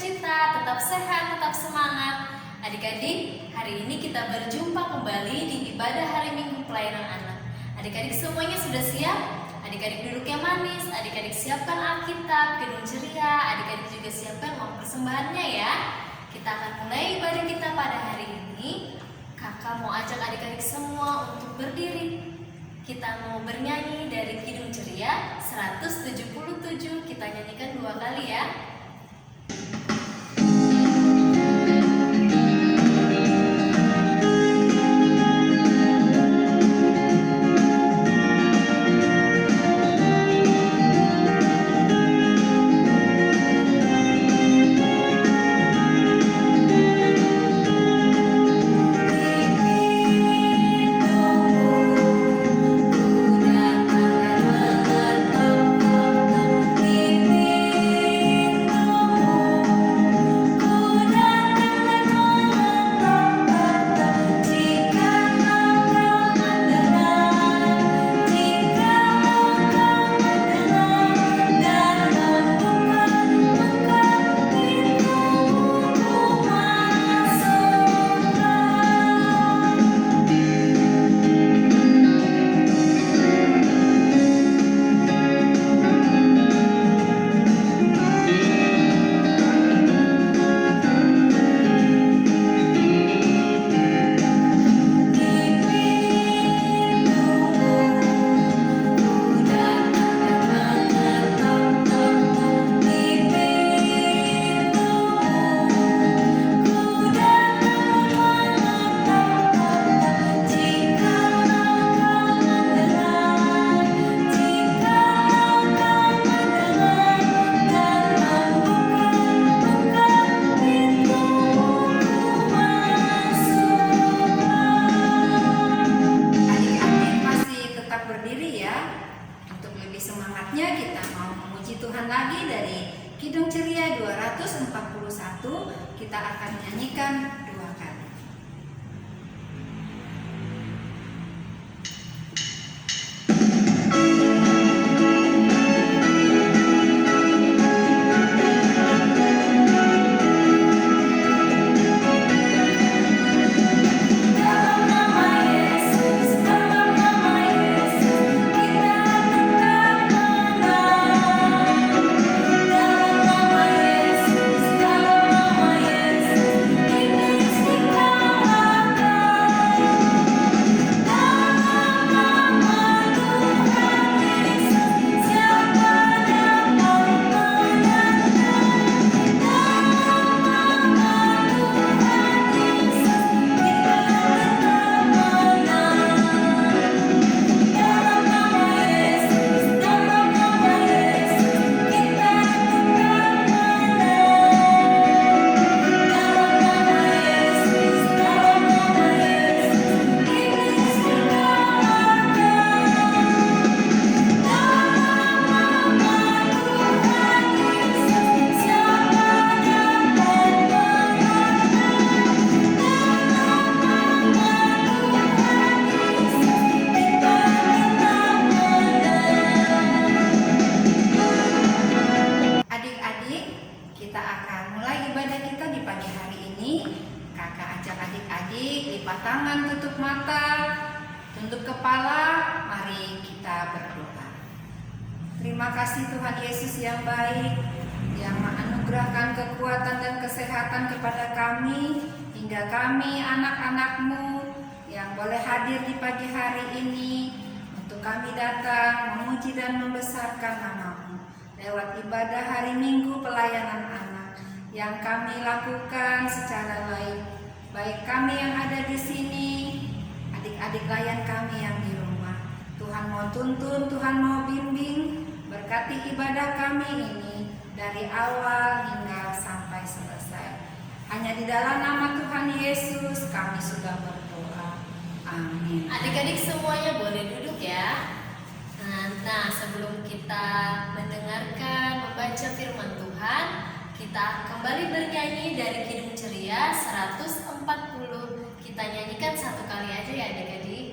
bercerita, tetap sehat, tetap semangat. Adik-adik, hari ini kita berjumpa kembali di ibadah hari Minggu pelayanan anak. Adik-adik semuanya sudah siap? Adik-adik duduk yang manis, adik-adik siapkan Alkitab, Kidung Ceria, adik-adik juga siapkan uang persembahannya ya. Kita akan mulai ibadah kita pada hari ini. Kakak mau ajak adik-adik semua untuk berdiri. Kita mau bernyanyi dari Kidung Ceria 177. Kita nyanyikan 2 kali ya. Kidung Ceria 241 kita akan nyanyikan 2 kali. Lipat tangan, tutup mata, tunduk kepala, mari kita berdoa. Terima kasih Tuhan Yesus yang baik, yang menganugerahkan kekuatan dan kesehatan kepada kami, hingga kami anak-anak-Mu yang boleh hadir di pagi hari ini, untuk kami datang memuji dan membesarkan nama-Mu lewat ibadah hari Minggu pelayanan anak yang kami lakukan secara baik kami yang ada di sini, adik-adik layan kami yang di rumah. Tuhan mau tuntun, Tuhan mau bimbing, berkati ibadah kami ini dari awal hingga sampai selesai. Hanya di dalam nama Tuhan Yesus kami sudah berdoa. Amin. Adik-adik semuanya boleh duduk ya. Nah, sebelum kita mendengarkan membaca firman Tuhan, kita kembali bernyanyi dari Kidung Ceria 140. Kita nyanyikan 1 kali aja ya adik-adik.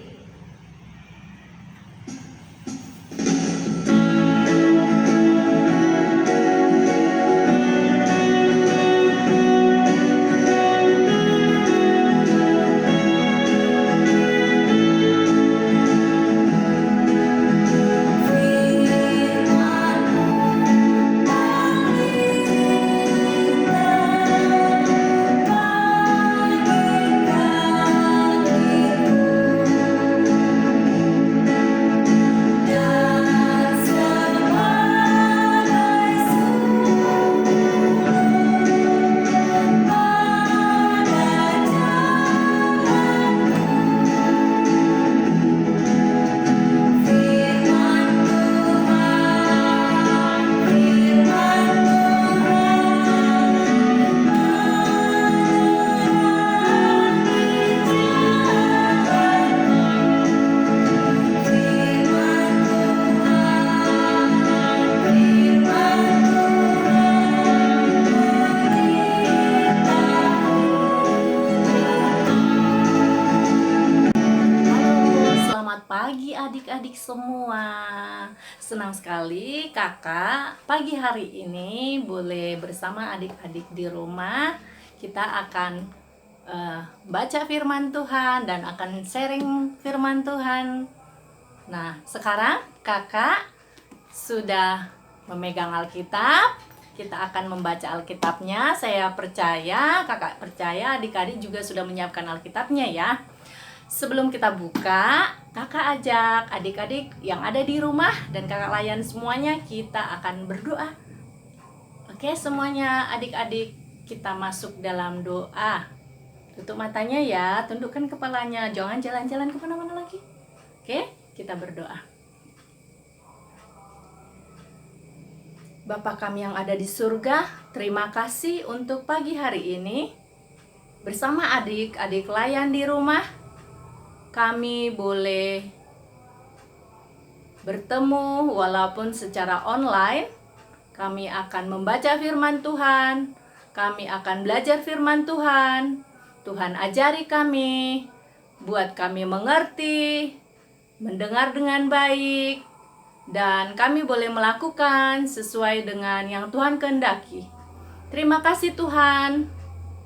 Senang sekali kakak pagi hari ini boleh bersama adik-adik di rumah. Kita akan baca firman Tuhan dan akan sharing firman Tuhan. Nah, sekarang kakak sudah memegang Alkitab. Kita akan membaca Alkitabnya. Saya percaya, kakak percaya adik-adik juga sudah menyiapkan Alkitabnya ya. Sebelum kita buka, kakak ajak adik-adik yang ada di rumah dan kakak layan semuanya, kita akan berdoa. Oke, semuanya adik-adik, kita masuk dalam doa. Tutup matanya ya, tundukkan kepalanya, jangan jalan-jalan kemana-mana lagi. Oke, kita berdoa. Bapa kami yang ada di surga, terima kasih untuk pagi hari ini. Bersama adik-adik layan di rumah, kami boleh bertemu walaupun secara online. Kami akan membaca firman Tuhan. Kami akan belajar firman Tuhan. Tuhan ajari kami, buat kami mengerti, mendengar dengan baik, dan kami boleh melakukan sesuai dengan yang Tuhan kehendaki. Terima kasih Tuhan.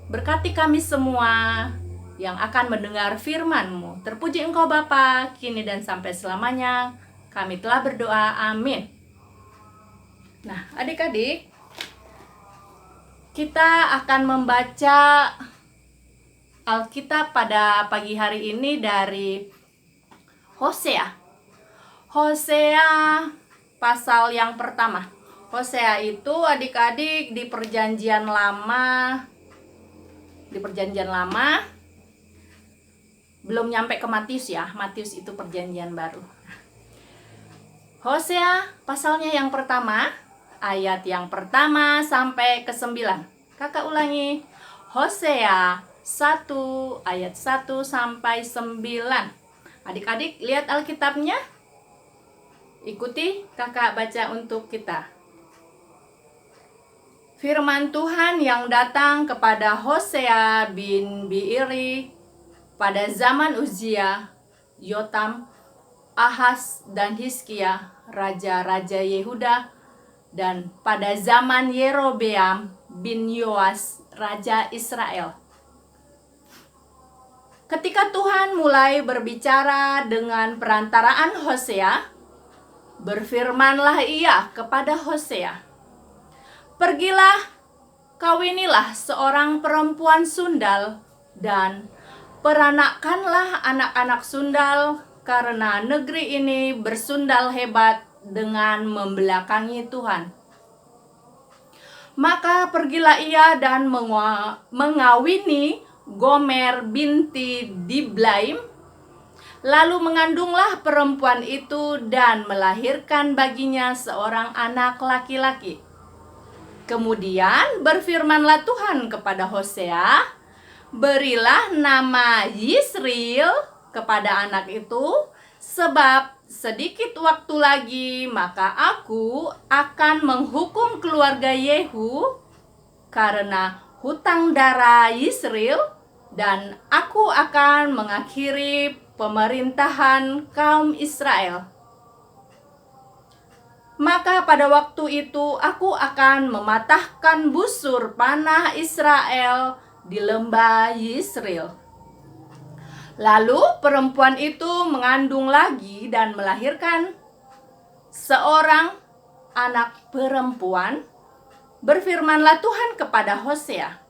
Berkati kami semua yang akan mendengar firman-Mu. Terpuji Engkau Bapa, kini dan sampai selamanya. Kami telah berdoa, amin. Nah, adik-adik, kita akan membaca Alkitab pada pagi hari ini dari Hosea. Hosea pasal yang pertama. Hosea itu adik-adik di perjanjian lama. Belum nyampe ke Matius ya. Matius itu perjanjian baru. Hosea pasalnya yang pertama, ayat yang pertama sampai ke 9. Kakak ulangi. Hosea 1 ayat 1 sampai 9. Adik-adik lihat Alkitabnya. Ikuti kakak baca untuk kita. Firman Tuhan yang datang kepada Hosea bin Bi'ri pada zaman Uzia, Yotam, Ahaz, dan Hizkia, raja-raja Yehuda, dan pada zaman Yerobeam bin Yoas, raja Israel. Ketika Tuhan mulai berbicara dengan perantaraan Hosea, berfirmanlah ia kepada Hosea, "Pergilah, kawinilah seorang perempuan sundal, dan peranakkanlah anak-anak sundal, karena negeri ini bersundal hebat dengan membelakangi Tuhan." Maka pergilah ia dan mengawini Gomer binti Diblaim. Lalu mengandunglah perempuan itu dan melahirkan baginya seorang anak laki-laki. Kemudian berfirmanlah Tuhan kepada Hosea, "Berilah nama Yisril kepada anak itu, sebab sedikit waktu lagi maka aku akan menghukum keluarga Yehu karena hutang darah Yisril, dan aku akan mengakhiri pemerintahan kaum Israel. Maka pada waktu itu aku akan mematahkan busur panah Israel di lembah Yisril." Lalu perempuan itu mengandung lagi dan melahirkan seorang anak perempuan. Berfirmanlah Tuhan kepada Hosea,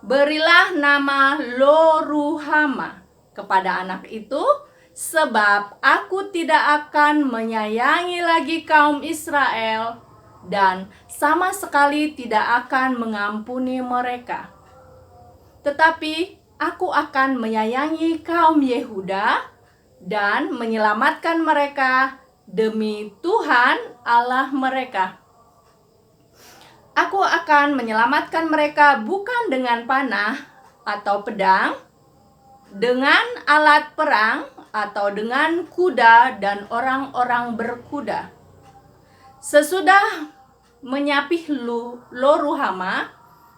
"Berilah nama Lo-ruhama kepada anak itu, sebab aku tidak akan menyayangi lagi kaum Israel dan sama sekali tidak akan mengampuni mereka. Tetapi aku akan menyayangi kaum Yehuda dan menyelamatkan mereka demi Tuhan Allah mereka. Aku akan menyelamatkan mereka bukan dengan panah atau pedang, dengan alat perang, atau dengan kuda dan orang-orang berkuda." Sesudah menyapih Lo-ruhama,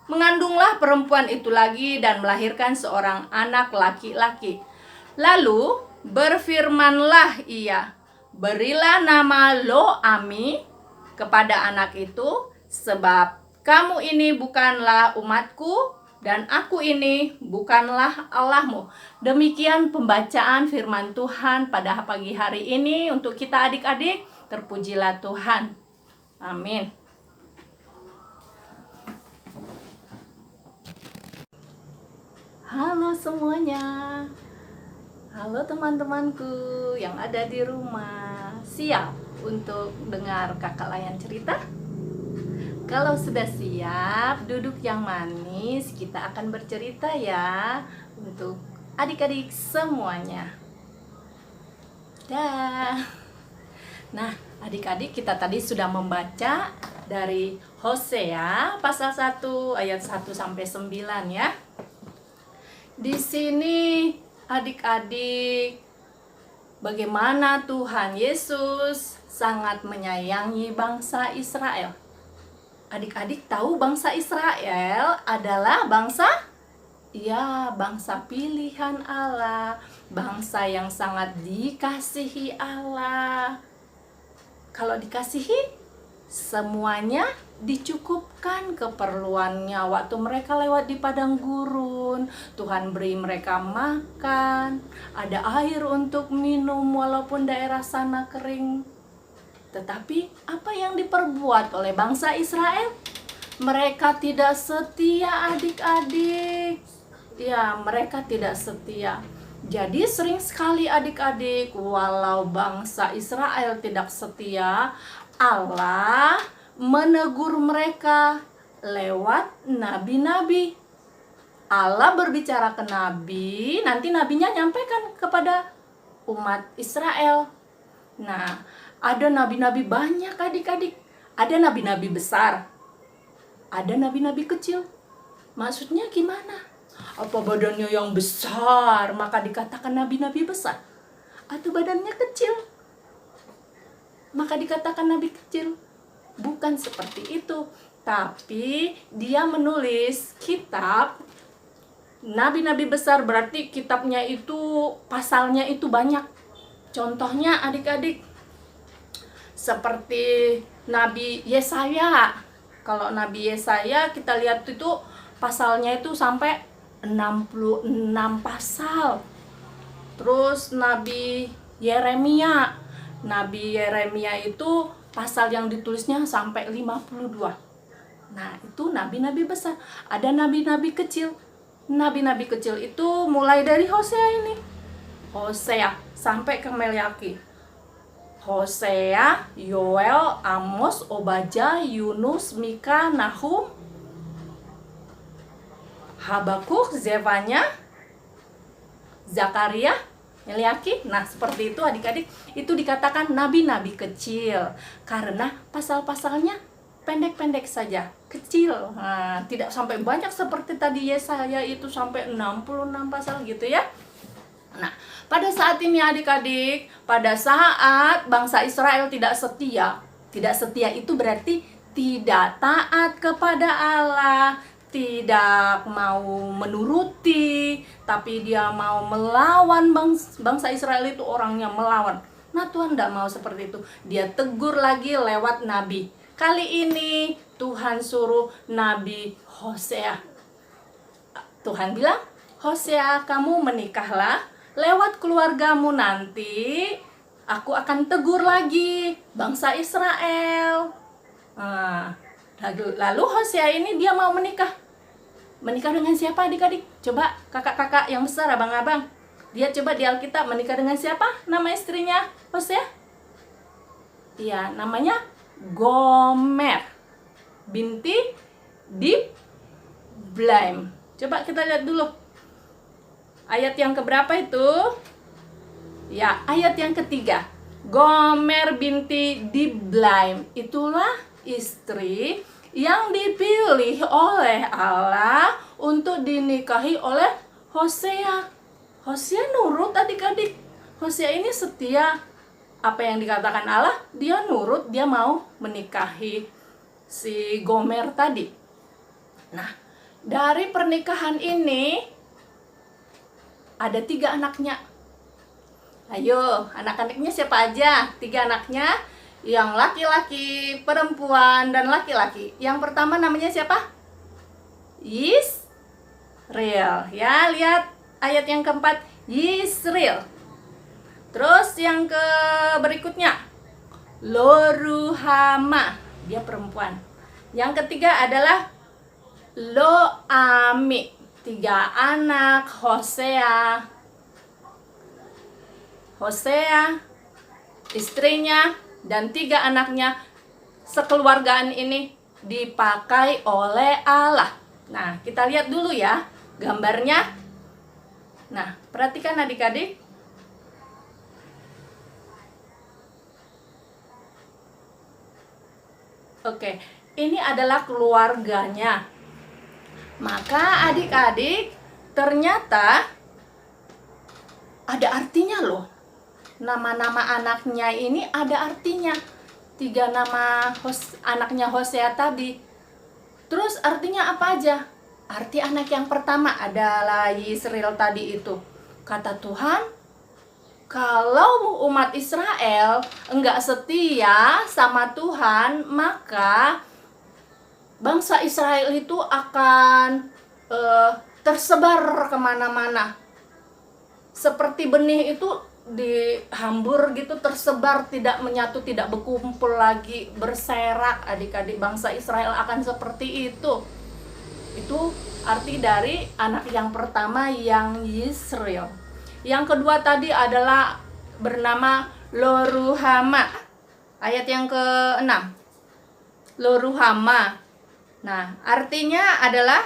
mengandunglah perempuan itu lagi dan melahirkan seorang anak laki-laki. Lalu berfirmanlah ia, Berilah nama Lo-Ami kepada anak itu, sebab kamu ini bukanlah umatku, dan aku ini bukanlah Allahmu. Demikian pembacaan firman Tuhan pada pagi hari ini untuk kita adik-adik. Terpujilah Tuhan. Amin. Halo semuanya. Halo teman-temanku yang ada di rumah. Siap untuk dengar kakak Layan cerita? Kalau sudah siap, duduk yang manis. Kita akan bercerita ya untuk adik-adik semuanya. Dah. Nah, adik-adik, kita tadi sudah membaca dari Hosea pasal 1 ayat 1 sampai 9 ya. Di sini adik-adik, bagaimana Tuhan Yesus sangat menyayangi bangsa Israel. Adik-adik tahu bangsa Israel adalah bangsa? Ya, bangsa pilihan Allah, bangsa yang sangat dikasihi Allah. Kalau dikasihi, semuanya dicukupkan keperluannya. Waktu mereka lewat di padang gurun, Tuhan beri mereka makan, ada air untuk minum walaupun daerah sana kering. Tetapi apa yang diperbuat oleh bangsa Israel? Mereka tidak setia adik-adik. Ya, mereka tidak setia. Jadi sering sekali adik-adik, walau bangsa Israel tidak setia, Allah menegur mereka lewat nabi-nabi. Allah berbicara ke nabi, nanti nabinya nyampaikan kepada umat Israel. Nah, ada nabi-nabi banyak adik-adik. Ada nabi-nabi besar, ada nabi-nabi kecil. Maksudnya gimana? Apa badannya yang besar maka dikatakan nabi-nabi besar? Atau badannya kecil maka dikatakan nabi kecil? Bukan seperti itu. Tapi dia menulis kitab nabi-nabi besar, berarti kitabnya itu, pasalnya itu banyak. Contohnya adik-adik, seperti Nabi Yesaya. Kalau Nabi Yesaya kita lihat itu pasalnya itu sampai 66 pasal. Terus Nabi Yeremia. Nabi Yeremia itu pasal yang ditulisnya sampai 52. Nah, itu nabi-nabi besar. Ada nabi-nabi kecil. Nabi-nabi kecil itu mulai dari Hosea ini. Hosea sampai ke Meleaki. Hosea, Yoel, Amos, Obadya, Yunus, Mika, Nahum, Habakuk, Zefanya, Zakaria, Meleaki. Nah, seperti itu adik-adik, itu dikatakan nabi-nabi kecil karena pasal-pasalnya pendek-pendek saja, kecil. Nah, tidak sampai banyak seperti tadi Yesaya itu sampai 66 pasal gitu ya. Nah, pada saat ini adik-adik, pada saat bangsa Israel tidak setia. Tidak setia itu berarti tidak taat kepada Allah, tidak mau menuruti, tapi dia mau melawan. Bangsa Israel itu orangnya melawan. Nah, Tuhan tidak mau seperti itu. Dia tegur lagi lewat nabi. Kali ini Tuhan suruh Nabi Hosea. Tuhan bilang, Hosea, kamu menikahlah, lewat keluargamu nanti aku akan tegur lagi bangsa Israel. Nah, lalu Hosea ini dia mau menikah. Menikah dengan siapa adik-adik? Coba kakak-kakak yang besar, abang-abang, dia coba di Alkitab menikah dengan siapa? Nama istrinya Hosea? Iya, namanya Gomer binti Diblaim. Coba kita lihat dulu ayat yang keberapa itu? Ya, ayat yang ketiga. Gomer binti Diblaim itulah istri yang dipilih oleh Allah untuk dinikahi oleh Hosea. Hosea nurut adik-adik. Hosea ini setia. Apa yang dikatakan Allah, dia nurut, dia mau menikahi si Gomer tadi. Nah, dari pernikahan ini ada 3 anaknya. Ayo, anak-anaknya siapa aja? 3 anaknya, yang laki-laki, perempuan, dan laki-laki. Yang pertama namanya siapa? Yisrael. Ya, lihat ayat yang keempat, Yisrael. Terus yang ke berikutnya, Loruhama. Dia perempuan. Yang ketiga adalah Loami. 3 anak, Hosea, istrinya, dan 3 anaknya. Sekeluargaan ini dipakai oleh Allah. Nah, kita lihat dulu ya gambarnya. Nah, perhatikan adik-adik. Oke, ini adalah keluarganya. Maka adik-adik, ternyata ada artinya loh. Nama-nama anaknya ini ada artinya. 3 nama anaknya Hosea tadi. Terus artinya apa aja? Arti anak yang pertama adalah Yisrael tadi itu. Kata Tuhan, kalau umat Israel enggak setia sama Tuhan, maka bangsa Israel itu akan tersebar kemana-mana. Seperti benih itu dihambur gitu, tersebar, tidak menyatu, tidak berkumpul lagi, berserak. Adik-adik, bangsa Israel akan seperti itu. Itu arti dari anak yang pertama yang Yisrael. Yang kedua tadi adalah bernama Loruhama. Ayat yang ke-6. Loruhama. Nah, artinya adalah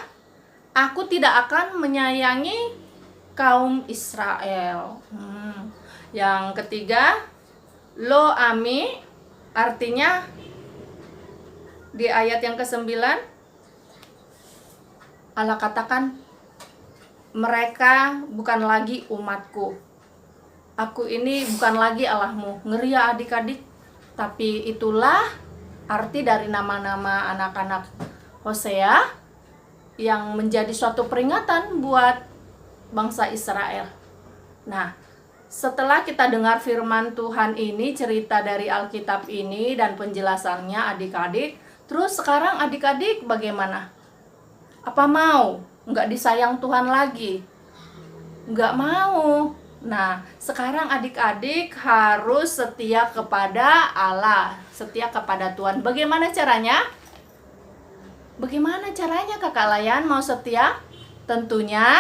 aku tidak akan menyayangi kaum Israel. Yang ketiga, Loami, artinya di ayat yang ke-9 Allah katakan, mereka bukan lagi umatku. Aku ini bukan lagi Allahmu. Ngeri ya adik-adik. Tapi itulah arti dari nama-nama anak-anak Hosea yang menjadi suatu peringatan buat bangsa Israel. Nah, setelah kita dengar firman Tuhan ini, cerita dari Alkitab ini dan penjelasannya adik-adik, terus sekarang adik-adik bagaimana? Apa mau? Nggak disayang Tuhan lagi? Nggak mau. Nah, sekarang adik-adik harus setia kepada Allah, setia kepada Tuhan. Bagaimana caranya? Bagaimana caranya Kakak Layan mau setia? Tentunya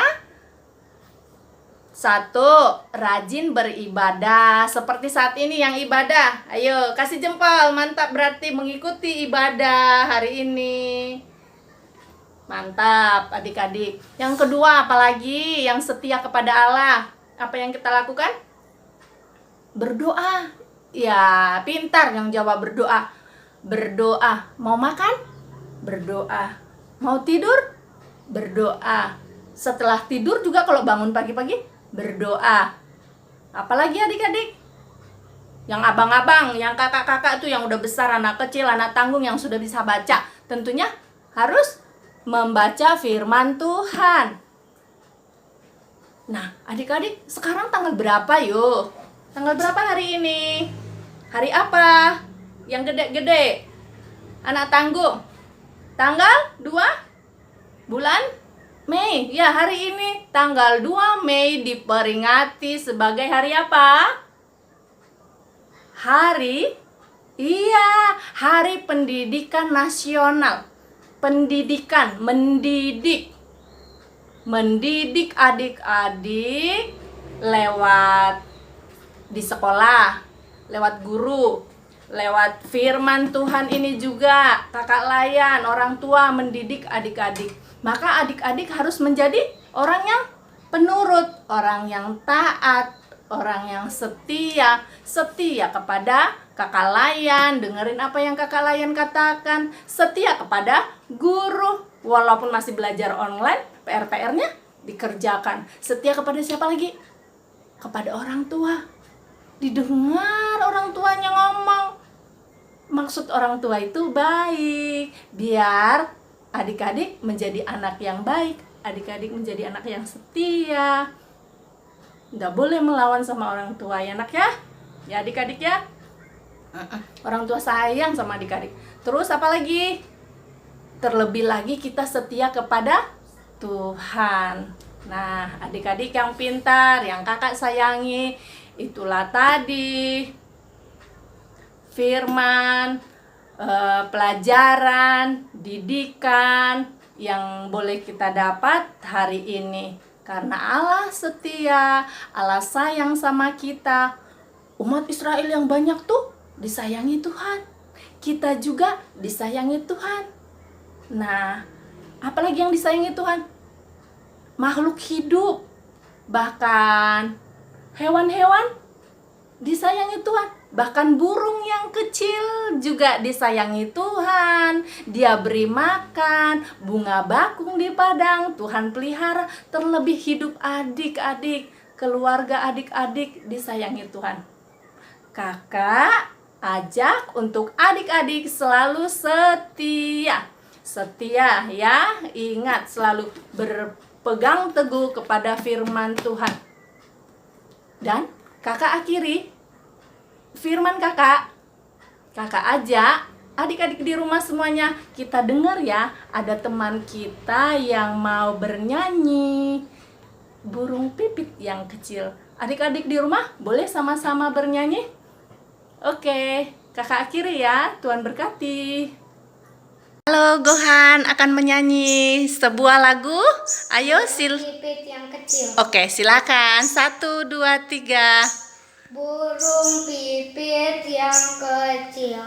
1, rajin beribadah. Seperti saat ini yang ibadah. Ayo, kasih jempol. Mantap, berarti mengikuti ibadah hari ini. Mantap, adik-adik. Yang kedua, apalagi yang setia kepada Allah. Apa yang kita lakukan? Berdoa. Ya, pintar yang jawab berdoa. Berdoa. Mau makan? Berdoa. Mau tidur? Berdoa. Setelah tidur juga kalau bangun pagi-pagi, berdoa. Apalagi adik-adik? Yang abang-abang, yang kakak-kakak itu yang udah besar, anak kecil, anak tanggung yang sudah bisa baca, tentunya harus membaca firman Tuhan. Nah, adik-adik, sekarang tanggal berapa yuk? Tanggal berapa hari ini? Hari apa? Yang gede-gede? Anak tanggung? Tanggal 2 bulan Mei. Ya, hari ini tanggal 2 Mei diperingati sebagai hari apa? Hari Pendidikan Nasional. Pendidikan, mendidik adik-adik lewat di sekolah, lewat guru, lewat firman Tuhan ini juga. Kakak Layan, orang tua mendidik adik-adik. Maka adik-adik harus menjadi orang yang penurut, orang yang taat, orang yang setia kepada Kakak Layan, dengerin apa yang Kakak Layan katakan, setia kepada guru, walaupun masih belajar online, PR-nya dikerjakan. Setia kepada siapa lagi? Kepada orang tua. Didengar orang tuanya ngomong. Maksud orang tua itu baik, biar adik-adik menjadi anak yang baik, adik-adik menjadi anak yang setia. Nggak boleh melawan sama orang tua ya nak ya. Ya adik-adik ya. Orang tua sayang sama adik-adik. Terus apa lagi? Terlebih lagi kita setia kepada Tuhan. Nah, adik-adik yang pintar, yang kakak sayangi, itulah tadi firman, pelajaran, didikan yang boleh kita dapat hari ini. Karena Allah setia, Allah sayang sama kita. Umat Israel yang banyak tuh disayangi Tuhan. Kita juga disayangi Tuhan. Nah, apalagi yang disayangi Tuhan? Makhluk hidup, bahkan hewan-hewan disayangi Tuhan. Bahkan burung yang kecil juga disayangi Tuhan. Dia beri makan, bunga bakung di padang Tuhan pelihara. Terlebih hidup adik-adik, keluarga adik-adik disayangi Tuhan. Kakak ajak untuk adik-adik selalu setia. Setia ya, ingat selalu berpegang teguh kepada firman Tuhan. Dan kakak akhiri firman kakak ajak adik-adik di rumah semuanya, kita dengar ya, ada teman kita yang mau bernyanyi burung pipit yang kecil. Adik-adik di rumah boleh sama-sama bernyanyi? Oke, kakak akhiri ya, Tuhan berkati. Halo, Gohan akan menyanyi sebuah lagu. Ayo Pipit yang kecil. Oke, silakan. 1, 2, 3. Burung pipit yang kecil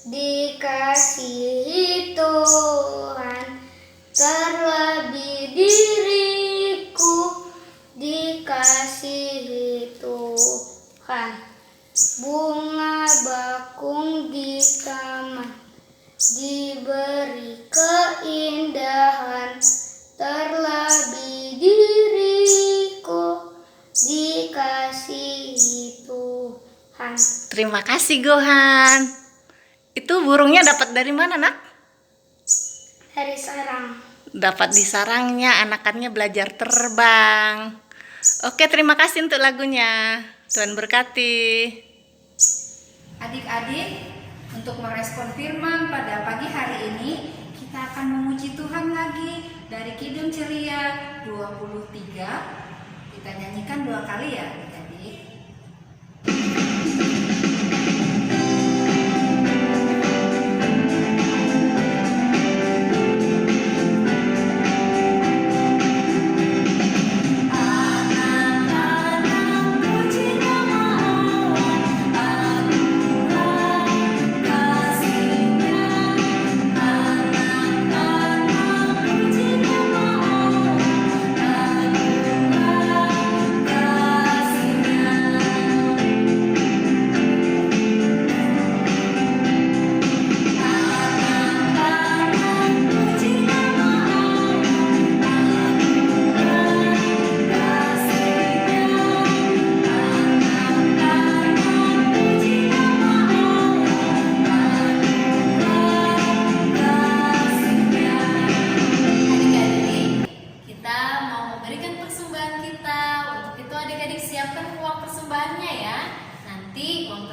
dikasihi Tuhan, terlebih diriku dikasihi Tuhan. Bunga bakung di taman diberi keindahan, terlebih diriku dikasihi Tuhan. Terima kasih, Gohan. Itu burungnya dapat dari mana, nak? Dari sarang. Dapat di sarangnya, anakannya belajar terbang. Oke, terima kasih untuk lagunya. Tuhan berkati. Adik-adik, untuk merespon firman pada pagi hari ini, kita akan memuji Tuhan lagi dari Kidung Ceria 23. Kita nyanyikan 2 kali ya adik-adik.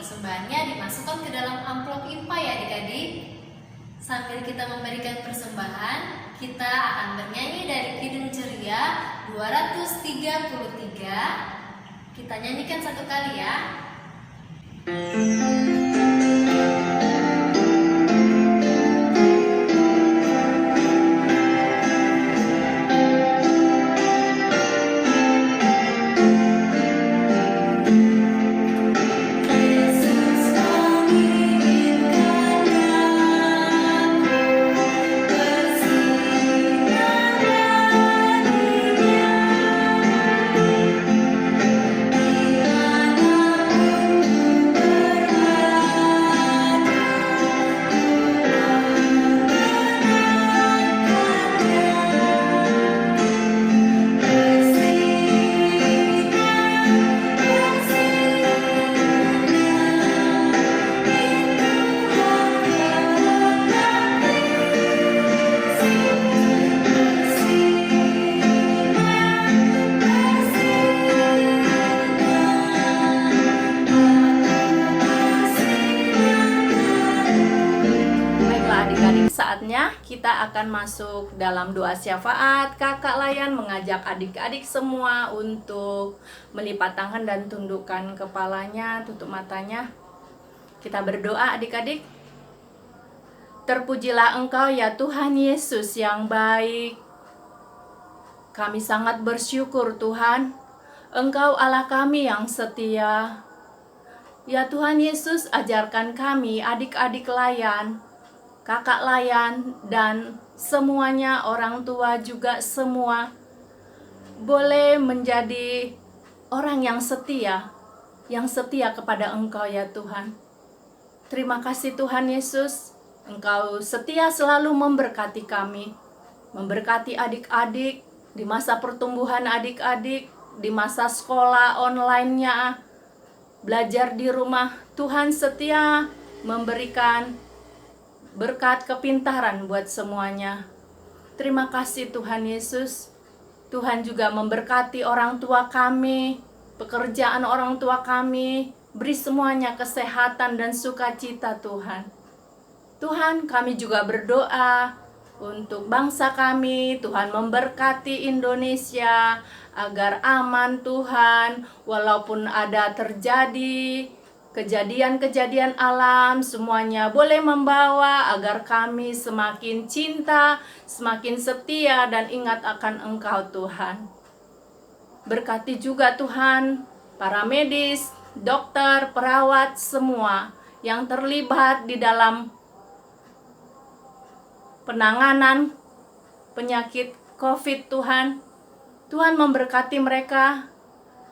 Persembahannya dimasukkan ke dalam amplop IPA ya adik-adik. Sambil kita memberikan persembahan, kita akan bernyanyi dari Kidung Ceria 233. Kita nyanyikan 1 kali ya. adik-adik, saatnya kita akan masuk dalam doa syafaat. Kakak Layan mengajak adik-adik semua untuk melipat tangan dan tundukkan kepalanya, tutup matanya. Kita berdoa adik-adik. Terpujilah Engkau ya Tuhan Yesus yang baik. Kami sangat bersyukur Tuhan, Engkau Allah kami yang setia. Ya Tuhan Yesus, ajarkan kami adik-adik Layan, kakak Layan, dan semuanya, orang tua juga semua, boleh menjadi orang yang setia kepada Engkau ya Tuhan. Terima kasih Tuhan Yesus, Engkau setia selalu memberkati kami, memberkati adik-adik di masa pertumbuhan adik-adik, di masa sekolah online-nya, belajar di rumah. Tuhan setia memberikan berkat kepintaran buat semuanya. Terima kasih Tuhan Yesus. Tuhan juga memberkati orang tua kami, pekerjaan orang tua kami, beri semuanya kesehatan dan sukacita Tuhan. Tuhan, kami juga berdoa untuk bangsa kami. Tuhan memberkati Indonesia agar aman Tuhan, walaupun ada terjadi kejadian-kejadian alam, semuanya boleh membawa agar kami semakin cinta, semakin setia dan ingat akan Engkau Tuhan. Berkati juga Tuhan para medis, dokter, perawat, semua yang terlibat di dalam penanganan penyakit COVID Tuhan. Tuhan memberkati mereka,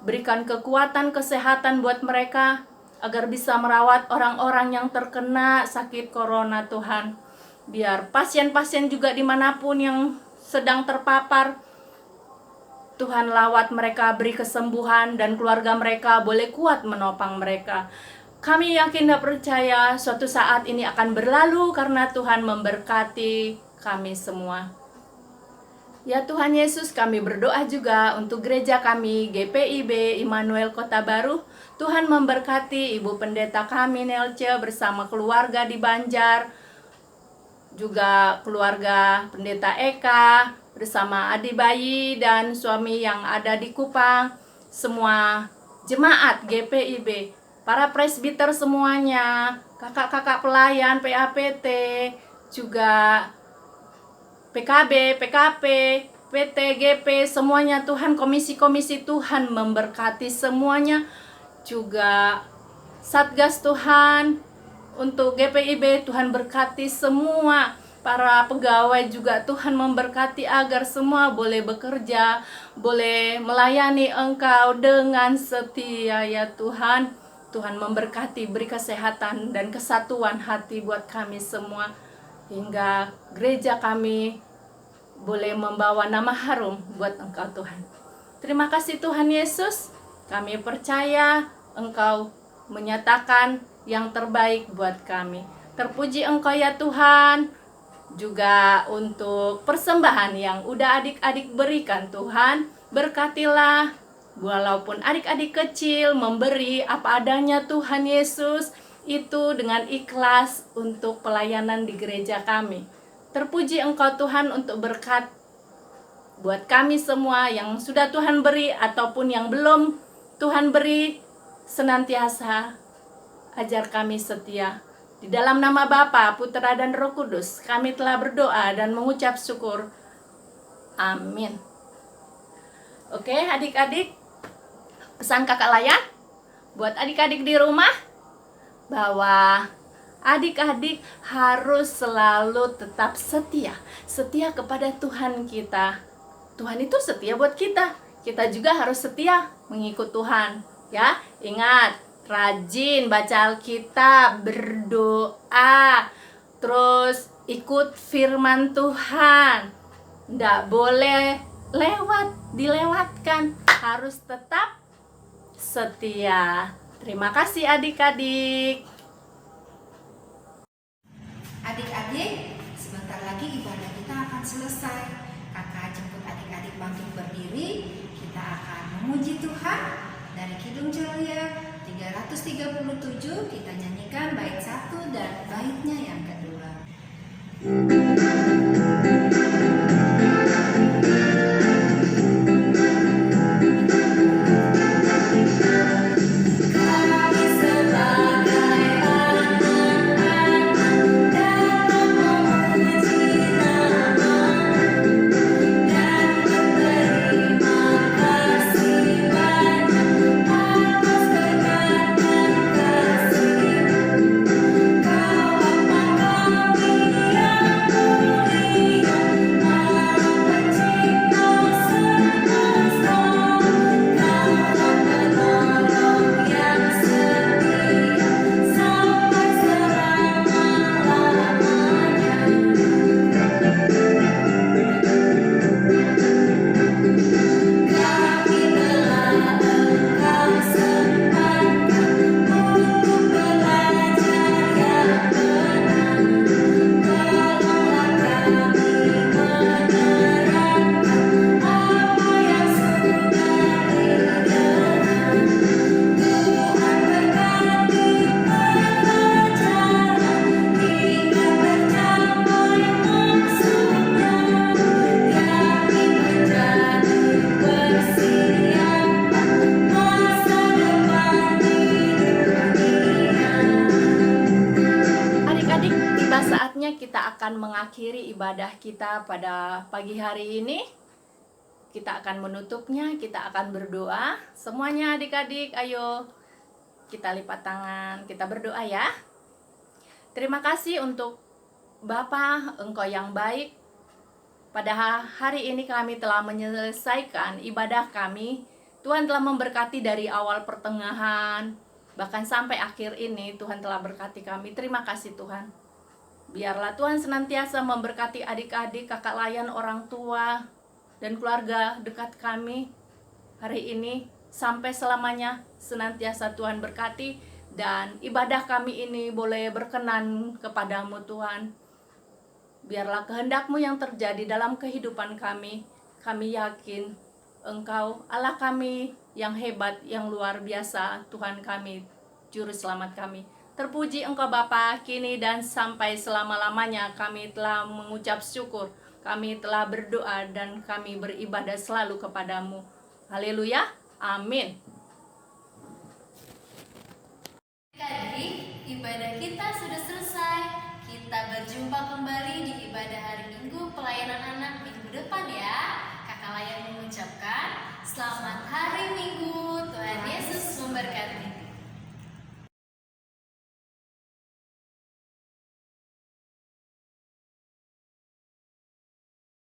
berikan kekuatan kesehatan buat mereka agar bisa merawat orang-orang yang terkena sakit corona Tuhan. Biar pasien-pasien juga dimanapun yang sedang terpapar, Tuhan lawat mereka, beri kesembuhan, dan keluarga mereka boleh kuat menopang mereka. Kami yakin dan percaya suatu saat ini akan berlalu karena Tuhan memberkati kami semua. Ya Tuhan Yesus, kami berdoa juga untuk gereja kami GPIB Immanuel Kota Baru. Tuhan memberkati Ibu Pendeta kami Nelce bersama keluarga di Banjar, juga keluarga Pendeta Eka bersama adik bayi dan suami yang ada di Kupang, semua jemaat GPIB, para presbiter semuanya, kakak-kakak pelayan PAPT, juga PKB, PKP, PT, GP, semuanya Tuhan, komisi-komisi Tuhan memberkati semuanya. Juga Satgas Tuhan, untuk GPIB Tuhan berkati semua. Para pegawai juga Tuhan memberkati agar semua boleh bekerja, boleh melayani Engkau dengan setia ya Tuhan. Tuhan memberkati, beri kesehatan dan kesatuan hati buat kami semua, hingga gereja kami boleh membawa nama harum buat Engkau Tuhan. Terima kasih Tuhan Yesus, kami percaya Engkau menyatakan yang terbaik buat kami. Terpuji Engkau ya Tuhan. Juga untuk persembahan yang udah adik-adik berikan Tuhan, berkatilah. Walaupun adik-adik kecil memberi apa adanya Tuhan Yesus, itu dengan ikhlas untuk pelayanan di gereja kami. Terpuji Engkau Tuhan untuk berkat buat kami semua yang sudah Tuhan beri ataupun yang belum Tuhan beri, senantiasa ajar kami setia. Di dalam nama Bapa, Putra dan Roh Kudus, kami telah berdoa dan mengucap syukur. Amin. Oke adik-adik, pesan kakak Layan buat adik-adik di rumah, bahwa adik-adik harus selalu tetap setia kepada Tuhan kita. Tuhan itu setia buat kita. Kita juga harus setia mengikut Tuhan. Ya, ingat, rajin baca Alkitab, berdoa, terus ikut firman Tuhan. Nggak boleh dilewatkan. Harus tetap setia. Terima kasih adik-adik. Adik-adik, sebentar lagi ibadah kita akan selesai. Kakak jemput adik-adik bangkit berdiri. Kita akan memuji Tuhan dari Kidung Celia 337. Kita nyanyikan bait 1 dan baitnya yang kedua. Kami sebagai anak-anak dapat memuji nama-Mu dan berterima kasih banyak atas berkat dan kasih-Mu. Kau Bapa kami yang mulia, Allah pencipta semesta. Kaulah penolong yang setia sampai selama-lamanya. Kami telah Engkau sempatkan untuk belajar yang benar. Tolonglah kami menerapkan apa yang sudah didengar. Tuhan berkati pelajaran hingga tercapai maksudnya, yakni menjadi persiapan masa depan di dunia. Adik-adik, tiba saatnya kita akan mengakhiri ibadah kita pada pagi hari ini. Kita akan menutupnya, kita akan berdoa. Semuanya adik-adik, ayo kita lipat tangan, kita berdoa ya. Terima kasih untuk Bapa, Engkau yang baik. Pada hari ini kami telah menyelesaikan ibadah kami. Tuhan telah memberkati dari awal pertengahan, bahkan sampai akhir ini Tuhan telah berkati kami. Terima kasih Tuhan. Biarlah Tuhan senantiasa memberkati adik-adik, kakak layan, orang tua, dan keluarga dekat kami hari ini sampai selamanya. Senantiasa Tuhan berkati, dan ibadah kami ini boleh berkenan kepadamu Tuhan. Biarlah kehendak-Mu yang terjadi dalam kehidupan kami. Kami yakin Engkau Allah kami yang hebat, yang luar biasa, Tuhan kami, Juru Selamat kami. Terpuji Engkau Bapa, kini dan sampai selama-lamanya. Kami telah mengucap syukur, kami telah berdoa, dan kami beribadah selalu kepadamu. Haleluya, amin. Adik-adik, ibadah kita sudah selesai. Kita berjumpa kembali di ibadah hari Minggu pelayanan anak minggu depan ya. Kakak Layan mengucapkan